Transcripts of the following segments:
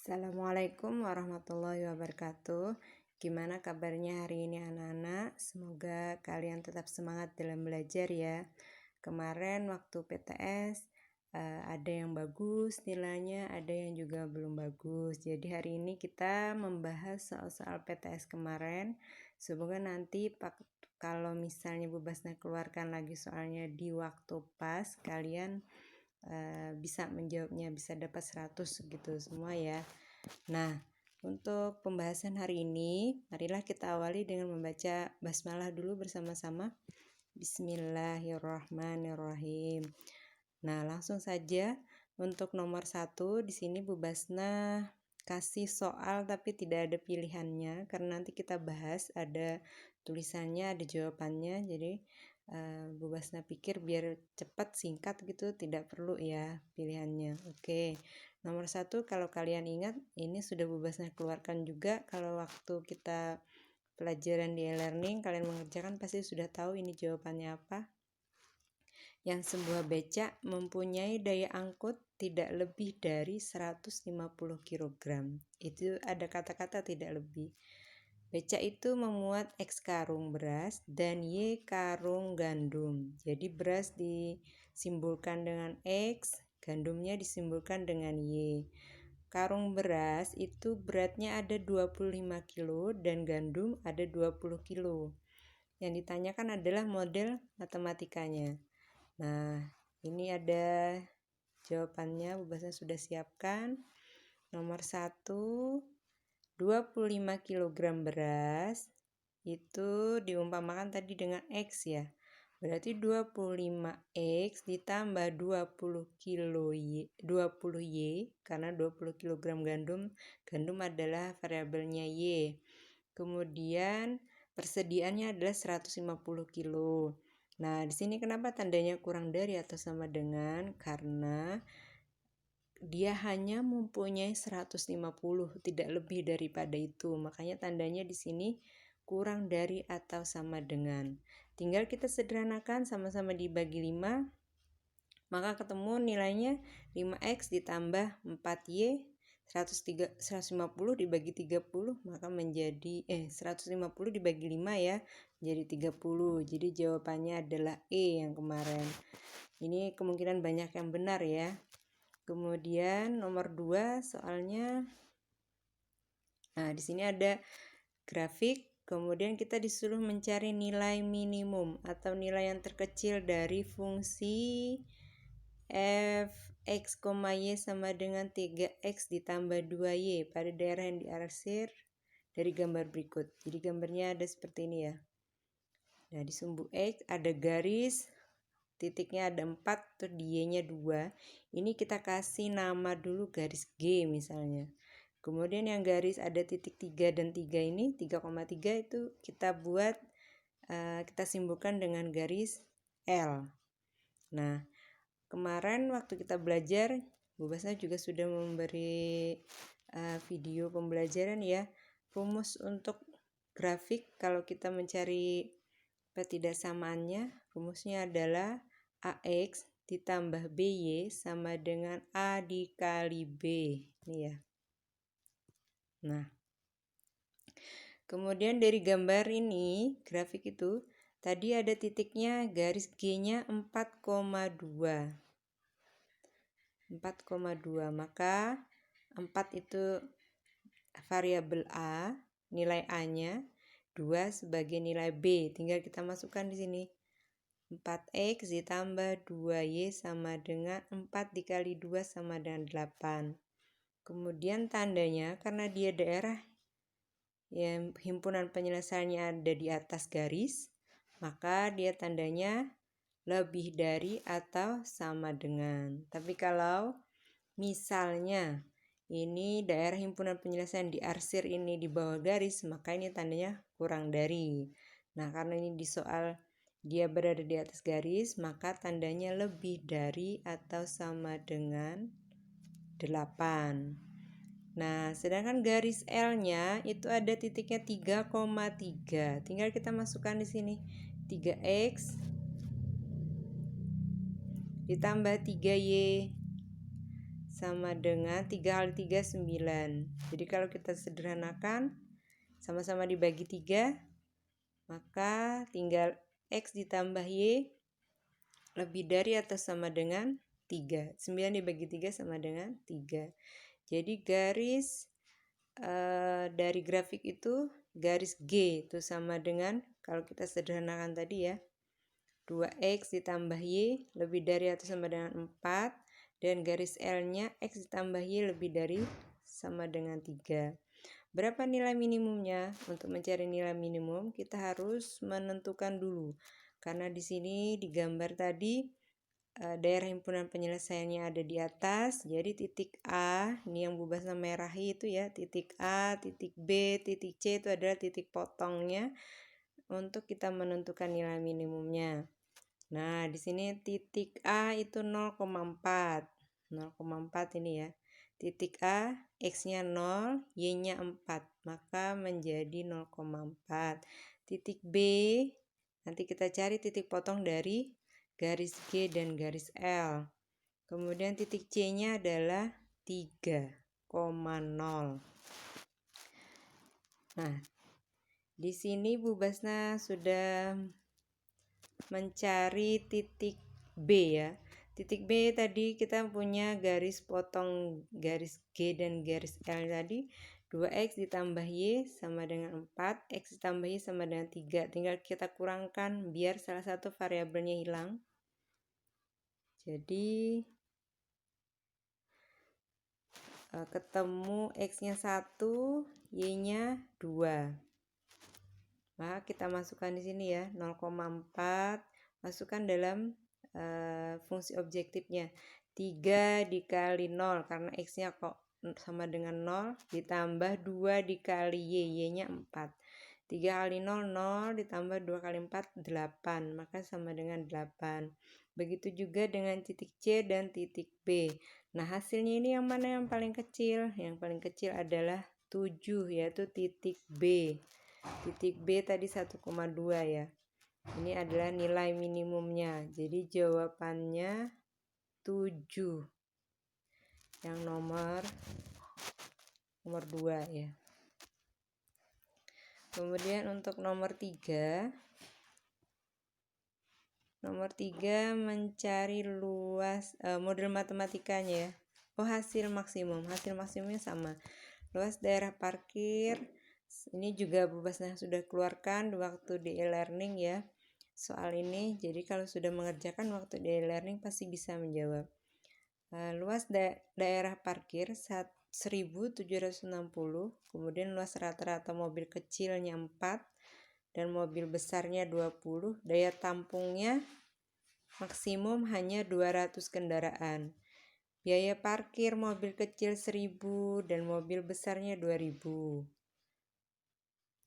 Assalamualaikum warahmatullahi wabarakatuh. Gimana kabarnya hari ini anak-anak? Semoga kalian tetap semangat dalam belajar ya. Kemarin waktu PTS ada yang bagus nilainya, ada yang juga belum bagus. Jadi hari ini kita membahas soal-soal PTS kemarin. Semoga nanti kalau misalnya Bu Basna keluarkan lagi soalnya di waktu pas, kalian bisa menjawabnya, bisa dapat 100 gitu semua ya. Nah, untuk pembahasan hari ini, marilah kita awali dengan membaca basmalah dulu bersama-sama. Bismillahirrahmanirrahim. Nah, langsung saja untuk nomor 1 di sini Bu Basna kasih soal tapi tidak ada pilihannya karena nanti kita bahas ada tulisannya, ada jawabannya. Jadi Bu Basna pikir biar cepat singkat gitu, tidak perlu ya pilihannya. Oke, nomor 1 kalau kalian ingat ini sudah Bu Basna keluarkan juga kalau waktu kita pelajaran di e-learning kalian mengerjakan pasti sudah tahu ini jawabannya apa. Yang sebuah becak mempunyai daya angkut tidak lebih dari 150 kg. Itu ada kata-kata tidak lebih. Becak itu memuat X karung beras dan Y karung gandum. Jadi beras disimbolkan dengan X, gandumnya disimbolkan dengan Y. Karung beras itu beratnya ada 25 kilo dan gandum ada 20 kilo. Yang ditanyakan adalah model matematikanya. Nah, ini ada jawabannya, Bu Basna sudah siapkan. Nomor 1, 25 kg beras itu diumpamakan tadi dengan X ya. Berarti 25X ditambah 20 kilo Y, 20 Y karena 20 kg gandum adalah variabelnya Y. Kemudian persediaannya adalah 150 kilo. Nah, di sini kenapa tandanya kurang dari atau sama dengan? Karena dia hanya mempunyai 150, tidak lebih daripada itu. Makanya tandanya di sini kurang dari atau sama dengan. Tinggal kita sederhanakan sama-sama dibagi 5. Maka ketemu nilainya 5X ditambah 4Y 150 dibagi 30 maka menjadi 150 dibagi 5 ya menjadi 30. Jadi jawabannya adalah E yang kemarin. Ini kemungkinan banyak yang benar ya. Kemudian nomor 2 soalnya, nah di sini ada grafik, kemudian kita disuruh mencari nilai minimum atau nilai yang terkecil dari fungsi f(x, y) sama dengan 3x ditambah 2y pada daerah yang diarsir dari gambar berikut. Jadi gambarnya ada seperti ini ya. Nah di sumbu x ada garis, titiknya ada 4, terus di Y-nya 2. Ini kita kasih nama dulu garis G misalnya. Kemudian yang garis ada titik 3 dan 3 ini, 3,3 itu kita buat, kita simbolkan dengan garis L. Nah, kemarin waktu kita belajar, Bu Basna juga sudah memberi video pembelajaran ya. Rumus untuk grafik kalau kita mencari ketidaksamaannya, rumusnya adalah AX ditambah BY sama dengan A dikali B. Ini ya. Nah, kemudian dari gambar ini, grafik itu, tadi ada titiknya, garis G-nya 4,2. 4,2, maka 4 itu variabel A, nilai A-nya, 2 sebagai nilai B. Tinggal kita masukkan di sini. 4x ditambah 2y sama dengan 4 dikali 2 sama dengan 8. Kemudian tandanya karena dia daerah yang himpunan penyelesaiannya ada di atas garis, maka dia tandanya lebih dari atau sama dengan. Tapi kalau misalnya ini daerah himpunan penyelesaian diarsir ini di bawah garis, maka ini tandanya kurang dari. Nah, karena ini di soal dia berada di atas garis, maka tandanya lebih dari atau sama dengan 8. Nah, sedangkan garis L-nya itu ada titiknya 3,3. Tinggal kita masukkan di sini 3X ditambah 3Y sama dengan 3 kali 3 9. Jadi kalau kita sederhanakan sama-sama dibagi 3, maka tinggal X ditambah Y lebih dari atau sama dengan 3. 9 dibagi 3 sama dengan 3. Jadi garis dari grafik itu garis G itu sama dengan, kalau kita sederhanakan tadi ya, 2X ditambah Y lebih dari atau sama dengan 4, dan garis L-nya X ditambah Y lebih dari sama dengan 3. Berapa nilai minimumnya? Untuk mencari nilai minimum kita harus menentukan dulu. Karena di sini digambar tadi daerah himpunan penyelesaiannya ada di atas. Jadi titik A, ini yang Bubasna merahi itu ya, titik A, titik B, titik C itu adalah titik potongnya untuk kita menentukan nilai minimumnya. Nah, di sini titik A itu 0,4. 0,4 ini ya. Titik A, X-nya 0, Y-nya 4, maka menjadi 0,4. Titik B, nanti kita cari titik potong dari garis G dan garis L. Kemudian titik C-nya adalah 3,0. Nah, di sini Bu Basna sudah mencari titik B ya. Titik B tadi kita punya garis potong garis G dan garis L tadi 2X ditambah Y sama dengan 4, X ditambah Y sama dengan 3. Tinggal kita kurangkan biar salah satu variabelnya hilang. Jadi ketemu X-nya 1, Y-nya 2. Maka kita masukkan di sini ya, 0,4 masukkan dalam fungsi objektifnya. 3 dikali 0 karena X-nya kok sama dengan 0 ditambah 2 dikali Y, Y-nya 4. 3 kali 0, 0 ditambah 2 kali 4, 8, maka sama dengan 8. Begitu juga dengan titik C dan titik B. Nah, hasilnya ini yang mana yang paling kecil? Yang paling kecil adalah 7, yaitu titik B. Titik B tadi 1,2 ya. Ini adalah nilai minimumnya. Jadi jawabannya 7. Yang nomor 2 ya. Kemudian untuk nomor 3. Nomor 3 mencari luas model matematikanya ya. Oh, hasil maksimum. Hasil maksimumnya sama. Luas daerah parkir. Ini juga Bu Basna sudah keluarkan waktu di e-learning ya. Soal ini, jadi kalau sudah mengerjakan waktu di e-learning pasti bisa menjawab. Luas daerah parkir 1760, kemudian luas rata-rata mobil kecilnya 4 dan mobil besarnya 20, daya tampungnya maksimum hanya 200 kendaraan. Biaya parkir mobil kecil 1000 dan mobil besarnya 2000.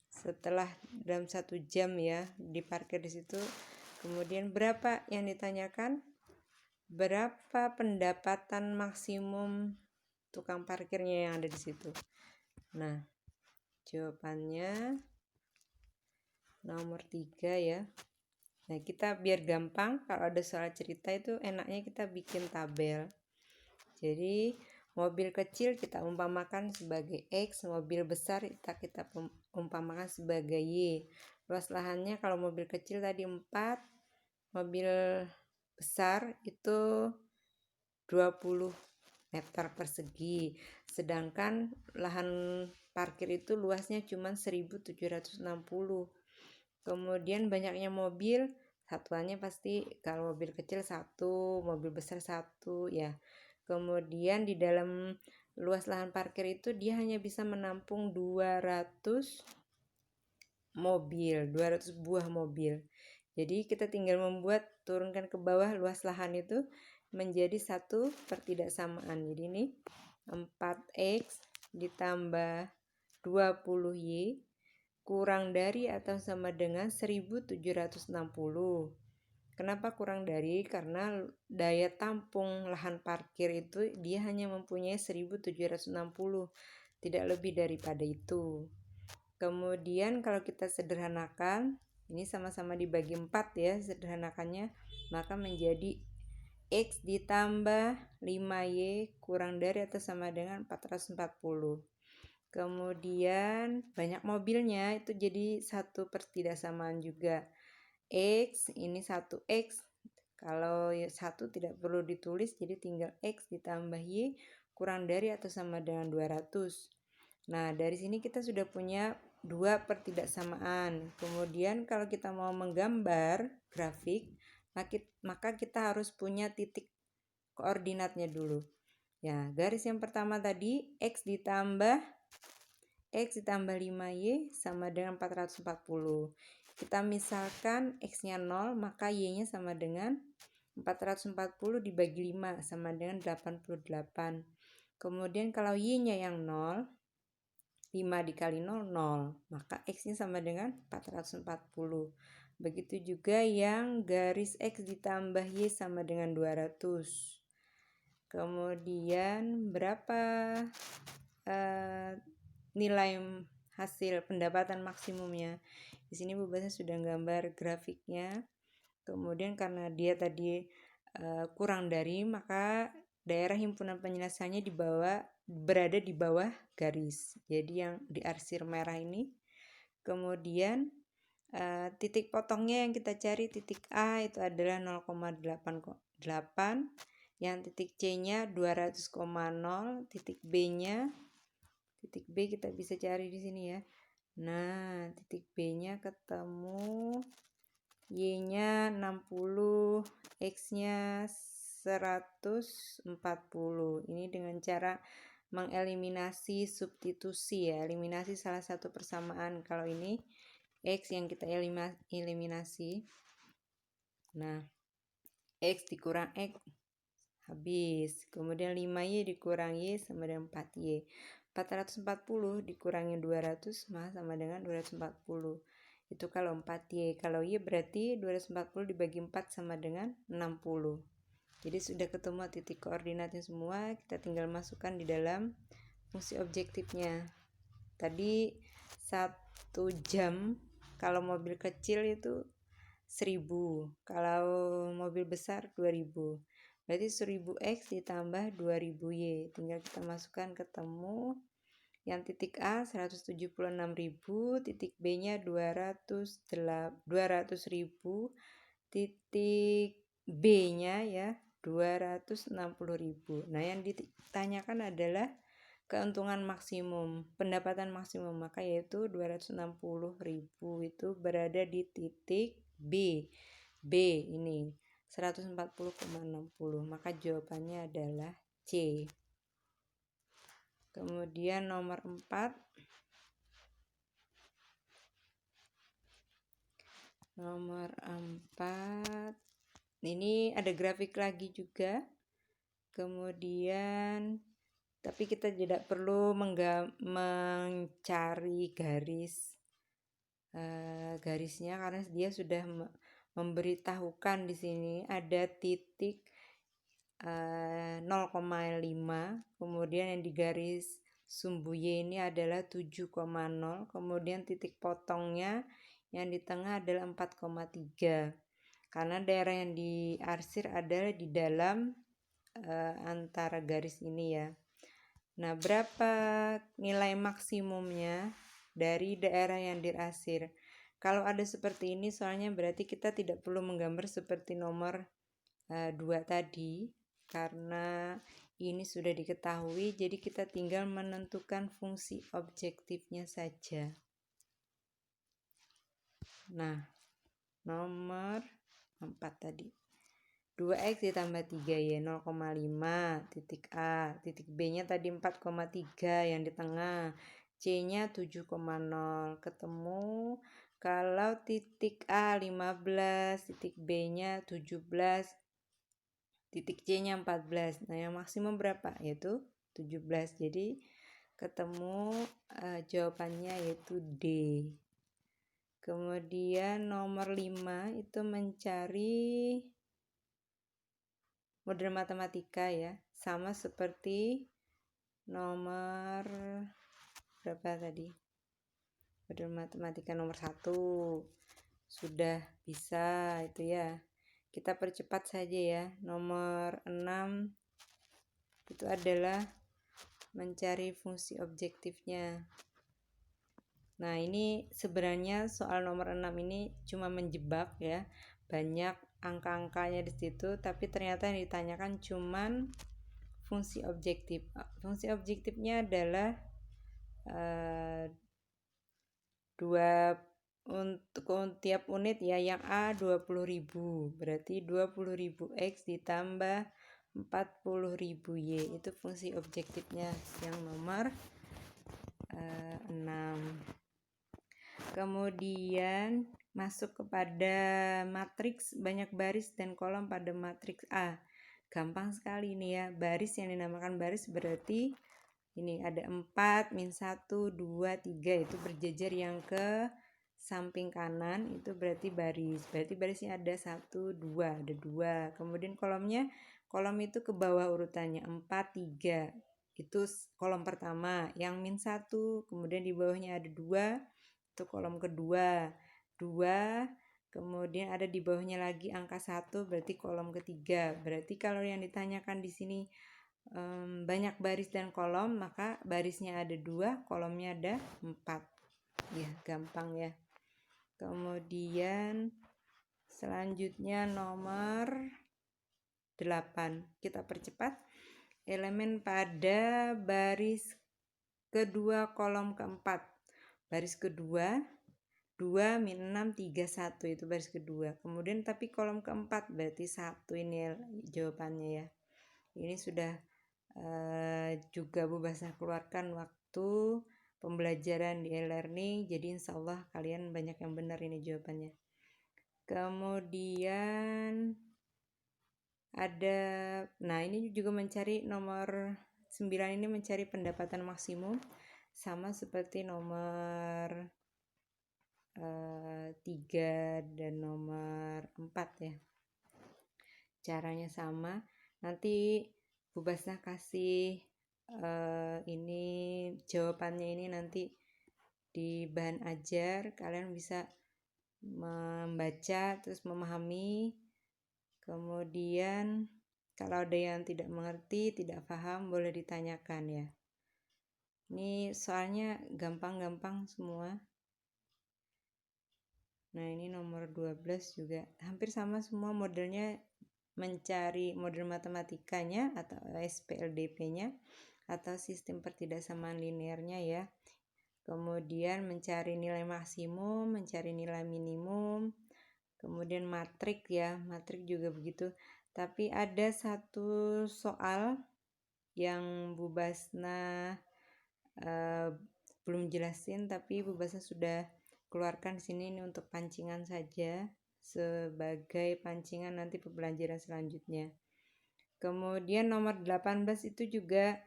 Setelah dalam 1 jam ya diparkir di situ, kemudian berapa yang ditanyakan? Berapa pendapatan maksimum tukang parkirnya yang ada di situ? Nah, jawabannya nomor 3 ya. Nah, kita biar gampang kalau ada soal cerita itu enaknya kita bikin tabel. Jadi mobil kecil kita umpamakan sebagai X, mobil besar kita umpamakan sebagai Y. Luas lahannya kalau mobil kecil tadi 4, mobil besar itu 20 meter persegi. Sedangkan lahan parkir itu luasnya cuma 1760. Kemudian banyaknya mobil, satuannya pasti kalau mobil kecil 1, mobil besar 1 ya. Kemudian di dalam luas lahan parkir itu dia hanya bisa menampung 200 mobil, 200 buah mobil. Jadi kita tinggal turunkan ke bawah luas lahan itu menjadi 1 pertidaksamaan. Jadi ini 4X ditambah 20Y kurang dari atau sama dengan 1760. Kenapa kurang dari? Karena daya tampung lahan parkir itu dia hanya mempunyai 1760, tidak lebih daripada itu. Kemudian kalau kita sederhanakan, ini sama-sama dibagi 4 ya sederhanakannya, maka menjadi X ditambah 5Y kurang dari atau sama dengan 440. Kemudian banyak mobilnya, itu jadi satu pertidaksamaan juga. X ini 1X, kalau 1 tidak perlu ditulis, jadi tinggal X ditambah Y kurang dari atau sama dengan 200. Nah, dari sini kita sudah punya dua pertidaksamaan. Kemudian kalau kita mau menggambar grafik, maka kita harus punya titik koordinatnya dulu. Ya, garis yang pertama tadi X ditambah 5Y sama dengan 440. Kita misalkan X-nya 0, maka Y-nya sama dengan 440 dibagi 5 sama dengan 88. Kemudian kalau Y-nya yang 0, 5 dikali 0, 0. Maka X-nya sama dengan 440. Begitu juga yang garis X ditambah Y sama dengan 200. Kemudian berapa nilai hasil pendapatan maksimumnya? Di sini Bu Basa sudah gambar grafiknya. Kemudian karena dia tadi kurang dari, maka daerah himpunan penyelesaiannya berada di bawah garis. Jadi yang diarsir merah ini. Kemudian titik potongnya yang kita cari, titik A itu adalah 0,88, yang titik C-nya 200,0, titik B-nya, titik B kita bisa cari di sini ya. Nah, titik B-nya ketemu, Y-nya 60, X-nya 140. Ini dengan cara mengeliminasi substitusi ya, eliminasi salah satu persamaan. Kalau ini X yang kita eliminasi. Nah, X dikurang X habis. Kemudian 5Y dikurang Y sama dengan 4Y. 440 dikurangi 200 sama dengan 240. Itu kalau 4Y. Kalau Y berarti 240 dibagi 4 sama dengan 60. Jadi sudah ketemu titik koordinatnya semua. Kita tinggal masukkan di dalam fungsi objektifnya. Tadi 1 jam kalau mobil kecil itu 1000, kalau mobil besar 2000. Berarti 1000X ditambah 2000Y. Tinggal kita masukkan, ketemu. Yang titik A 176.000, titik B-nya 200.000, titik B-nya ya 260.000. Nah, yang ditanyakan adalah keuntungan maksimum, pendapatan maksimum, maka yaitu 260.000 itu berada di titik B. B ini 140,60, maka jawabannya adalah C. Kemudian nomor 4. Nomor 4. Ini ada grafik lagi juga. Kemudian tapi kita tidak perlu mencari garisnya karena dia sudah memberitahukan di sini ada titik 0,5, kemudian yang di garis sumbu Y ini adalah 7,0, kemudian titik potongnya yang di tengah adalah 4,3, karena daerah yang diarsir adalah di dalam antara garis ini ya. Nah, berapa nilai maksimumnya dari daerah yang diarsir? Kalau ada seperti ini soalnya berarti kita tidak perlu menggambar seperti nomor 2 tadi, karena ini sudah diketahui, jadi kita tinggal menentukan fungsi objektifnya saja. Nah, nomor 4 tadi 2X ditambah 3Y 0,5, titik A, titik B nya tadi 4,3 yang di tengah, C nya 7,0, ketemu. Kalau titik A 15, titik B nya 17, titik C nya 14. Nah, yang maksimum berapa? Yaitu 17. Jadi ketemu jawabannya yaitu D. Kemudian nomor 5 itu mencari model matematika ya. Sama seperti nomor berapa tadi? Model matematika nomor 1. Sudah bisa itu ya. Kita percepat saja ya. Nomor 6 itu adalah mencari fungsi objektifnya. Nah, ini sebenarnya soal nomor 6 ini cuma menjebak ya. Banyak angka-angkanya di situ, tapi ternyata yang ditanyakan cuman fungsi objektif. Fungsi objektifnya adalah untuk tiap unit ya, yang A 20.000, berarti 20.000 X ditambah 40.000 Y, itu fungsi objektifnya yang nomor 6. Kemudian masuk kepada matriks banyak baris dan kolom pada matriks A. Gampang sekali ini ya, baris yang dinamakan baris berarti ini ada 4, min 1, 2, 3 itu berjejer, yang ke samping kanan itu berarti baris. Berarti barisnya ada 1, 2, ada 2. Kemudian kolomnya, kolom itu ke bawah urutannya 4, 3. Itu kolom pertama. Yang min 1, kemudian di bawahnya ada 2, itu kolom kedua. 2, kemudian ada di bawahnya lagi angka 1, berarti kolom ketiga. Berarti kalau yang ditanyakan di sini banyak baris dan kolom, maka barisnya ada 2, kolomnya ada 4. Ya, gampang ya. Kemudian selanjutnya nomor 8. Kita percepat. Elemen pada baris kedua kolom keempat. Baris kedua 2, min 6, 3, 1 itu baris kedua. Kemudian tapi kolom keempat berarti 1 ini jawabannya ya. Ini sudah juga Bu Basna keluarkan waktu pembelajaran di e-learning, jadi insya Allah kalian banyak yang benar ini jawabannya. Kemudian ada, nah ini juga mencari nomor 9 ini mencari pendapatan maksimum, sama seperti nomor 3 dan nomor 4 ya. Caranya sama. Nanti Bu Basna kasih ini jawabannya ini nanti di bahan ajar, kalian bisa membaca terus memahami. Kemudian kalau ada yang tidak mengerti, tidak paham, boleh ditanyakan ya. Ini soalnya gampang-gampang semua. Nah, ini nomor 12 juga hampir sama semua modelnya, mencari model matematikanya atau SPLDP-nya atau sistem pertidaksamaan linearnya ya. Kemudian mencari nilai maksimum, mencari nilai minimum. Kemudian matrik ya, matrik juga begitu. Tapi ada satu soal yang Bu Basna belum jelasin, tapi Bu Basna sudah keluarkan di sini, ini untuk pancingan saja, sebagai pancingan nanti pembelajaran selanjutnya. Kemudian nomor 18 itu juga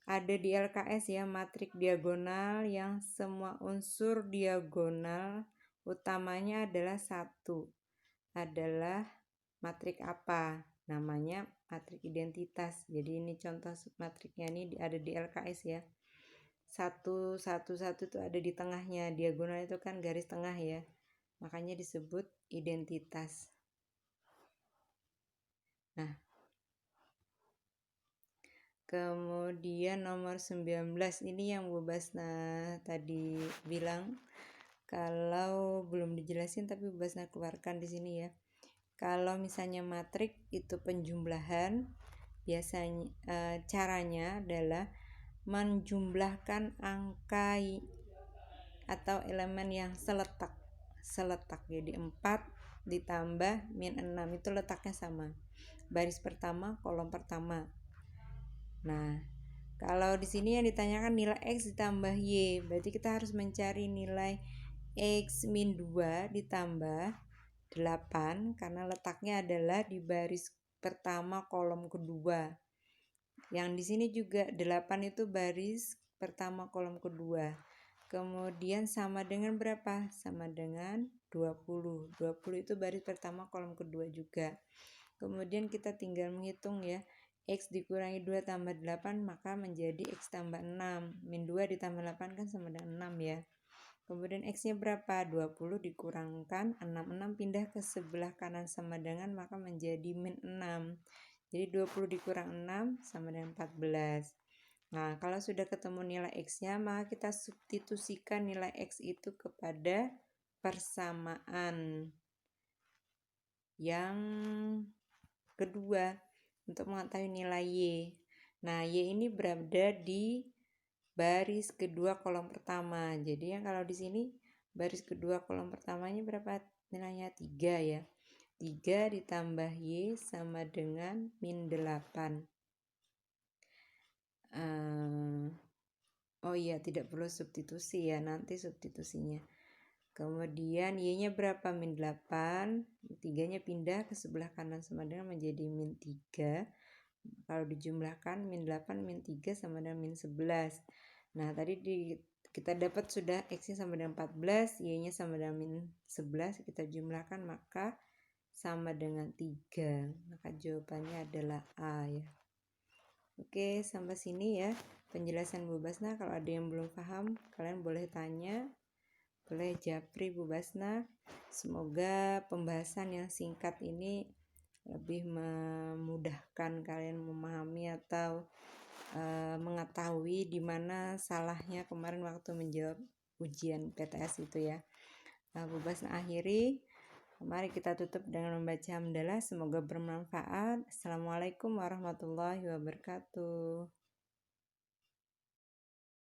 ada di LKS ya, matrik diagonal yang semua unsur diagonal utamanya adalah 1. Adalah matrik apa? Namanya matrik identitas. Jadi ini contoh matriknya ini ada di LKS ya. 1, 1, 1 itu ada di tengahnya. Diagonal itu kan garis tengah ya. Makanya disebut identitas. Nah, kemudian nomor 19 ini yang Bu Basna tadi bilang kalau belum dijelasin, tapi Bu Basna keluarkan di sini ya. Kalau misalnya matrik itu penjumlahan, biasanya caranya adalah menjumlahkan angka atau elemen yang seletak. Jadi 4 ditambah min 6 itu letaknya sama. Baris pertama, kolom pertama. Nah, kalau di sini yang ditanyakan nilai X ditambah Y, berarti kita harus mencari nilai X min 2 ditambah 8, karena letaknya adalah di baris pertama kolom kedua. Yang di sini juga 8 itu baris pertama kolom kedua. Kemudian sama dengan berapa? Sama dengan 20. 20 itu baris pertama kolom kedua juga. Kemudian kita tinggal menghitung ya. X dikurangi 2 tambah 8 maka menjadi X tambah 6. Min 2 ditambah 8 kan sama dengan 6 ya. Kemudian X-nya berapa? 20 dikurangkan 6 pindah ke sebelah kanan sama dengan, maka menjadi min 6. Jadi 20 dikurang 6 sama dengan 14. Nah, kalau sudah ketemu nilai X-nya, maka kita substitusikan nilai X itu kepada persamaan yang kedua untuk mengetahui nilai Y. Nah, Y ini berada di baris kedua kolom pertama. Jadi yang kalau di sini baris kedua kolom pertamanya berapa nilainya? 3 ya. 3 ditambah Y sama dengan min 8. Oh iya, tidak perlu substitusi ya, nanti substitusinya. Kemudian Y-nya berapa? Min 8. 3-nya pindah ke sebelah kanan sama dengan menjadi min 3. Kalau dijumlahkan min 8 min 3 sama dengan min 11. Nah, tadi kita dapat sudah X-nya sama dengan 14, Y-nya sama dengan min 11, kita jumlahkan maka sama dengan 3. Maka jawabannya adalah A ya. Oke, sampai sini ya penjelasan Bu Basna. Kalau ada yang belum paham, kalian boleh tanya, boleh japri Bu Basna. Semoga pembahasan yang singkat ini lebih memudahkan kalian memahami atau mengetahui di mana salahnya kemarin waktu menjawab ujian PTS itu ya. Bu Basna akhiri. Mari kita tutup dengan membaca hamdalah. Semoga bermanfaat. Assalamualaikum warahmatullahi wabarakatuh.